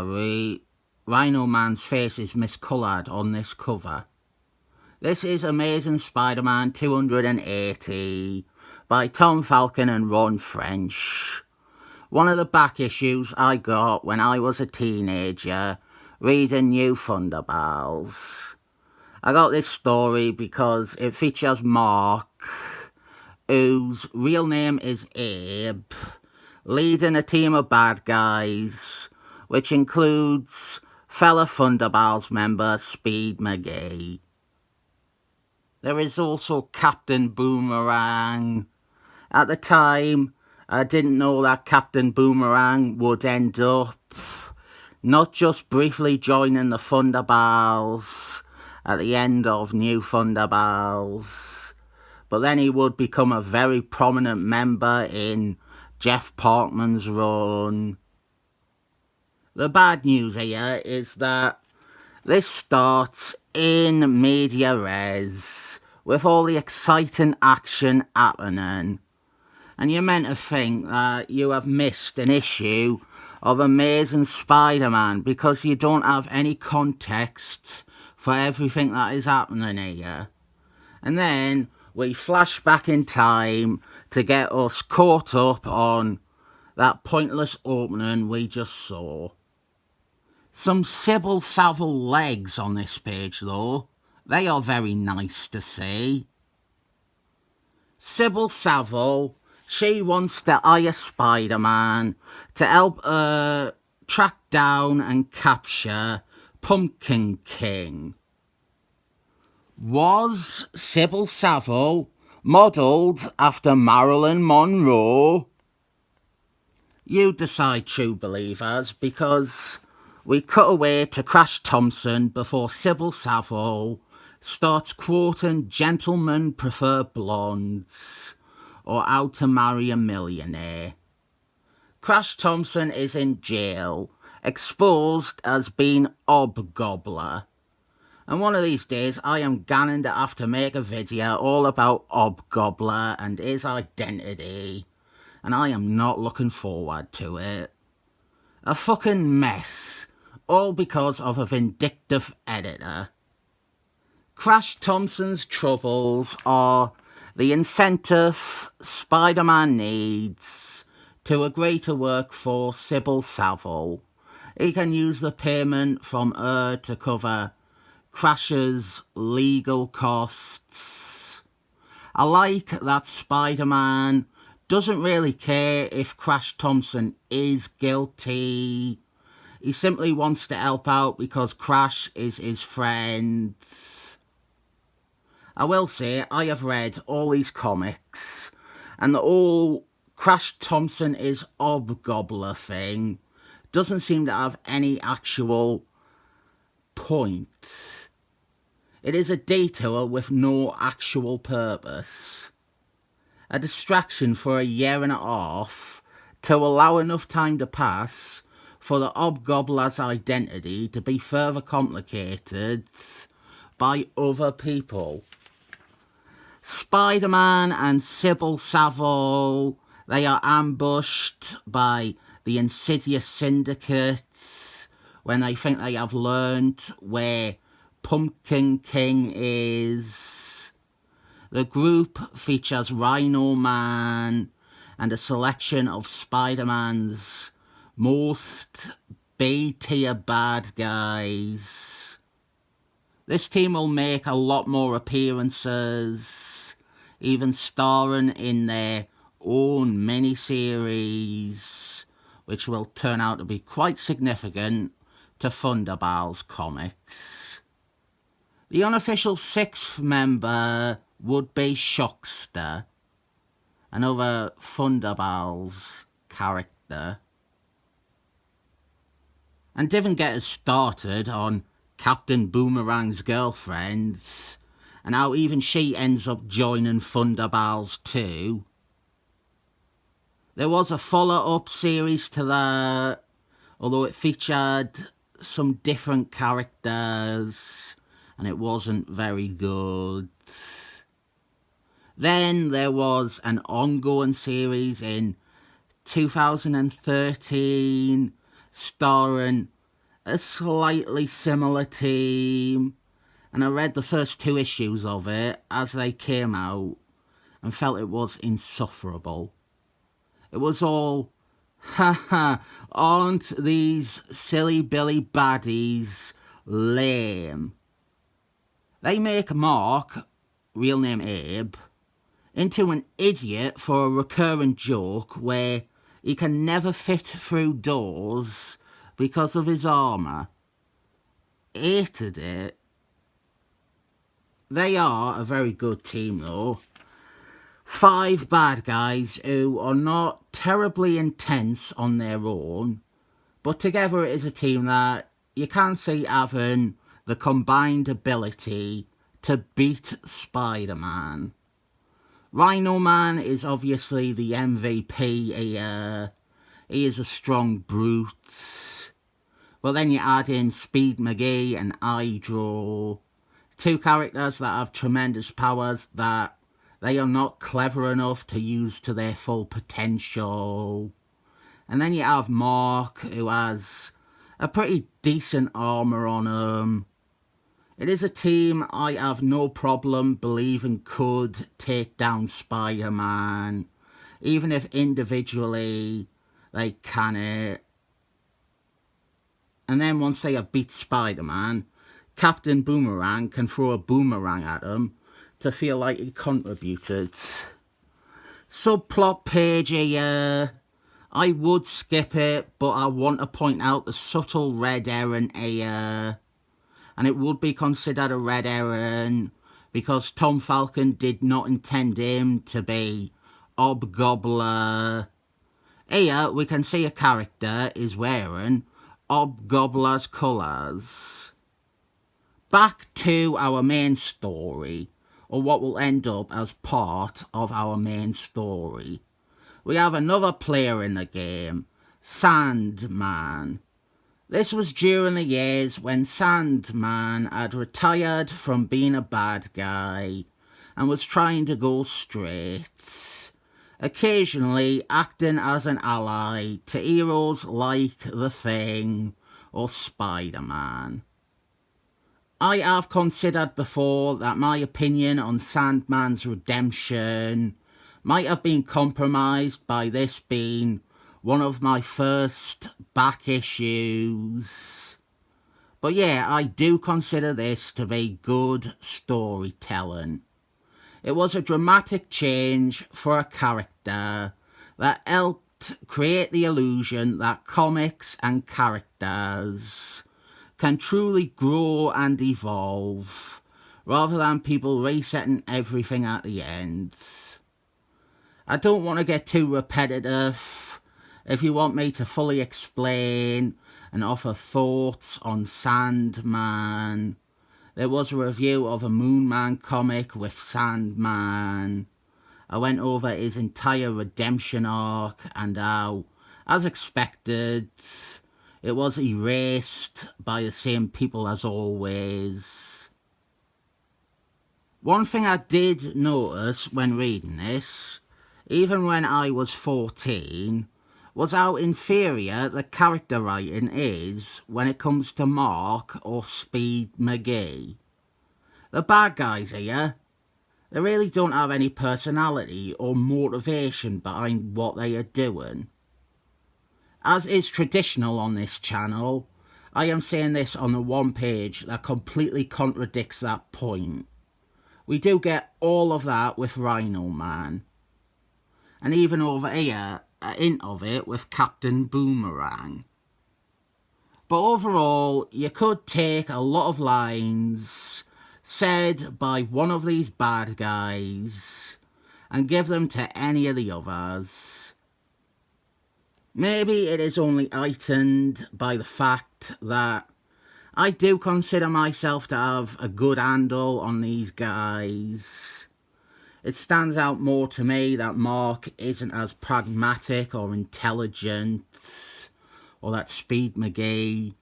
Rhino Man's face is miscoloured on this cover. This is Amazing Spider-Man 280 by Tom Falcon and Ron French. One of the back issues I got when I was a teenager reading New Thunderbals. I got this story because it features Mark, whose real name is Abe, leading a team of bad guys, which includes fellow Thunderbals member Speed McGee. There is also Captain Boomerang. At the time, I didn't know that Captain Boomerang would end up not just briefly joining the Thunderbals at the end of New Thunderbals, but then he would become a very prominent member in Jeff Parkman's run. The bad news here is that this starts in media res, with all the exciting action happening, and you're meant to think that you have missed an issue of Amazing Spider-Man because you don't have any context for everything that is happening here. And then we flash back in time to get us caught up on that pointless opening we just saw. Some Sybil Savile legs on this page though. They are very nice to see. Sybil Savile, she wants to hire Spider-Man to help her track down and capture Pumpkin King. Was Sybil Savile modelled after Marilyn Monroe? You decide, true believers, because we cut away to Crash Thompson before Sybil Savile starts quoting Gentlemen Prefer Blondes or How to Marry a Millionaire. Crash Thompson is in jail, exposed as being Hobgobbler. And one of these days I am going to have to make a video all about Hobgobbler and his identity. And I am not looking forward to it. A fucking mess, all because of a vindictive editor. Crash Thompson's troubles are the incentive Spider-Man needs to agree to work for Sybil Savile. He can use the payment from her to cover Crash's legal costs. I like that Spider-Man doesn't really care if Crash Thompson is guilty. He simply wants to help out because Crash is his friend. I will say, I have read all these comics, and the whole Crash Thompson is Hobgobbler thing doesn't seem to have any actual point. It is a detour with no actual purpose. A distraction for a year and a half to allow enough time to pass for the Hobgobbler's identity to be further complicated by other people. Spider-Man and Sybil Savile, they are ambushed by the insidious Syndicate when they think they have learned where Pumpkin King is. The group features Rhino Man and a selection of Spider-Man's most B-tier bad guys. This team will make a lot more appearances, even starring in their own miniseries, which will turn out to be quite significant to Thunderbals comics. The unofficial sixth member would be Shockster, another Thunderbals character. And didn't get us started on Captain Boomerang's girlfriend, and how even she ends up joining Thunderbals too. There was a follow-up series to that, although it featured some different characters, and it wasn't very good. Then there was an ongoing series in 2013 starring a slightly similar team, and I read the first 2 issues of it as they came out and felt it was insufferable. It was all, haha, aren't these silly Billy baddies lame? They make Mark, real name Abe, into an idiot for a recurrent joke where he can never fit through doors because of his armour. Hated it. They are a very good team though. 5 bad guys who are not terribly intense on their own, but together it is a team that you can see having the combined ability to beat Spider-Man. Rhino Man is obviously the MVP here. He is a strong brute. But then you add in Speed McGee and Hydro, 2 characters that have tremendous powers that they are not clever enough to use to their full potential. And then you have Mark, who has a pretty decent armour on him. It is a team I have no problem believing could take down Spider-Man, even if individually they can it. And then once they have beat Spider-Man, Captain Boomerang can throw a boomerang at him to feel like he contributed. Subplot page here. I would skip it, but I want to point out the subtle red herring here. And it would be considered a red herring because Tom Falcon did not intend him to be Hobgobbler. Here we can see a character is wearing Hobgobbler's colours. Back to our main story, or what will end up as part of our main story. We have another player in the game, Sandman. This was during the years when Sandman had retired from being a bad guy and was trying to go straight, occasionally acting as an ally to heroes like The Thing or Spider-Man. I have considered before that my opinion on Sandman's redemption might have been compromised by this being one of my first back issues. But yeah, I do consider this to be good storytelling. It was a dramatic change for a character that helped create the illusion that comics and characters can truly grow and evolve, rather than people resetting everything at the end. I don't want to get too repetitive. If you want me to fully explain and offer thoughts on Sandman, there was a review of a Moonman comic with Sandman. I went over his entire redemption arc and how, as expected, it was erased by the same people as always. One thing I did notice when reading this, even when I was 14, was how inferior the character writing is when it comes to Mark or Speed McGee. The bad guys here, they really don't have any personality or motivation behind what they are doing. As is traditional on this channel, I am saying this on the one page that completely contradicts that point. We do get all of that with Rhino Man. And even over here, a hint of it with Captain Boomerang. But overall, you could take a lot of lines said by one of these bad guys and give them to any of the others. Maybe it is only heightened by the fact that I do consider myself to have a good handle on these guys. It stands out more to me that Mark isn't as pragmatic or intelligent, or that Speed McGee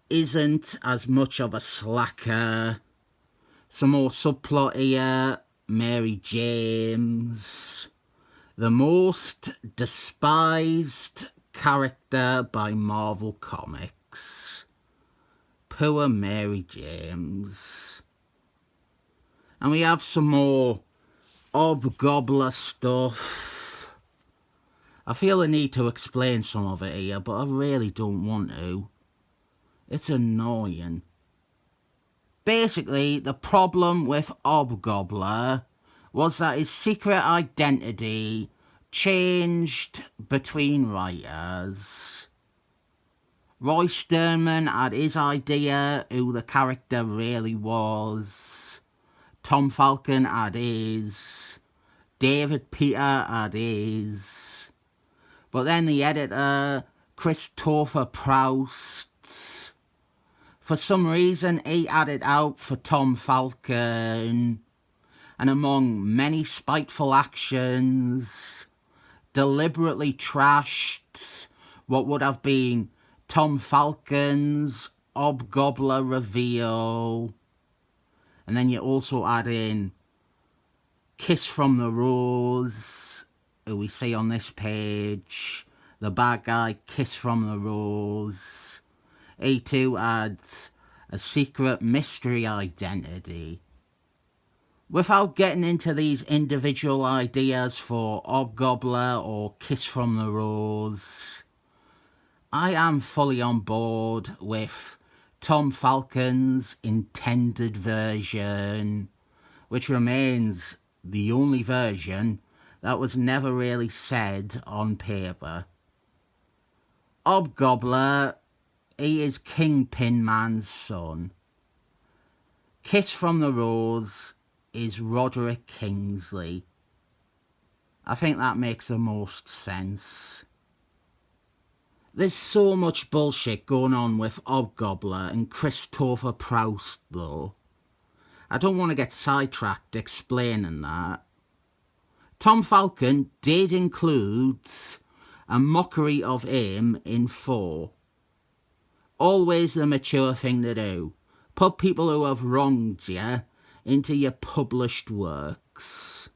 isn't as much of a slacker. Some more subplot here, Mary James, the most despised character by Marvel Comics. poor Mary James. And we have some more Hobgoblin stuff. I feel a need to explain some of it here, but I really don't want to. It's annoying. Basically, the problem with Hobgoblin was that his secret identity changed between writers. Roy Sternman had his idea who the character really was. Tom Falcon had his. David Peter had his. But then the editor, Christopher Proust, for some reason he had it out for Tom Falcon, and among many spiteful actions, deliberately trashed what would have been Tom Falcon's Hobgoblin reveal. And then you also add in Kiss from the Rose, who we see on this page. The bad guy, Kiss from the Rose. He too adds a secret mystery identity. Without getting into these individual ideas for Hobgoblin or Kiss from the Rose, I am fully on board with Tom Falcon's intended version, which remains the only version that was never really said on paper. Hobgoblin, he is Kingpin Man's son. Kiss from the Rose is Roderick Kingsley. I think that makes the most sense. There's so much bullshit going on with Hobgoblin and Christopher Proust though. I don't want to get sidetracked explaining that. Tom Falcon did include a mockery of him in 4. Always the mature thing to do. Put people who have wronged you into your published works.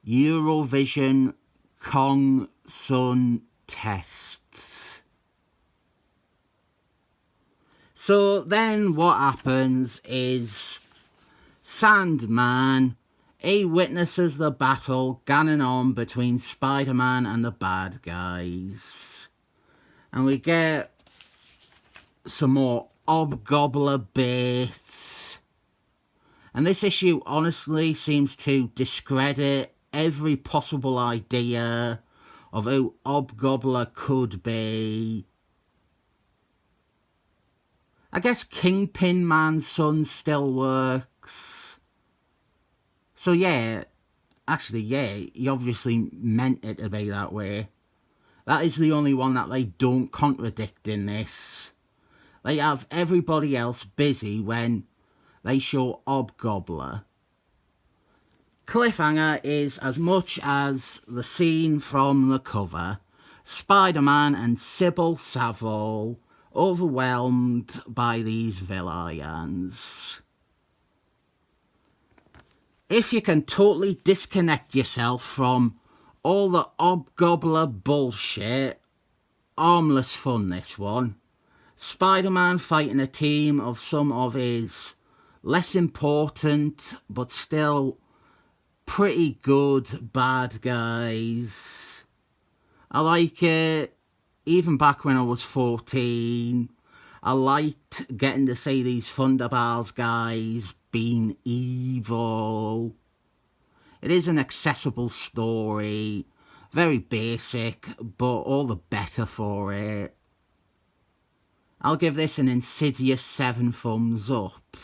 Eurovision Kong Sun Test. So then what happens is Sandman, he witnesses the battle going on between Spider-Man and the bad guys. And we get some more Hobgoblin bits. And this issue honestly seems to discredit every possible idea of who Hobgoblin could be. I guess Kingpin Man's son still works. So yeah, actually yeah, he obviously meant it to be that way. That is the only one that they don't contradict in this. They have everybody else busy when they show Hobgoblin. Cliffhanger is as much as the scene from the cover. Spider-Man and Sybil Saville overwhelmed by these villains. If you can totally disconnect yourself from all the Hobgoblin bullshit, harmless fun this one. Spider-Man fighting a team of some of his less important but still pretty good bad guys. I like it. Even back when I was 14, I liked getting to see these Thunderbars guys being evil. It is an accessible story, very basic, but all the better for it. I'll give this an insidious 7 thumbs up.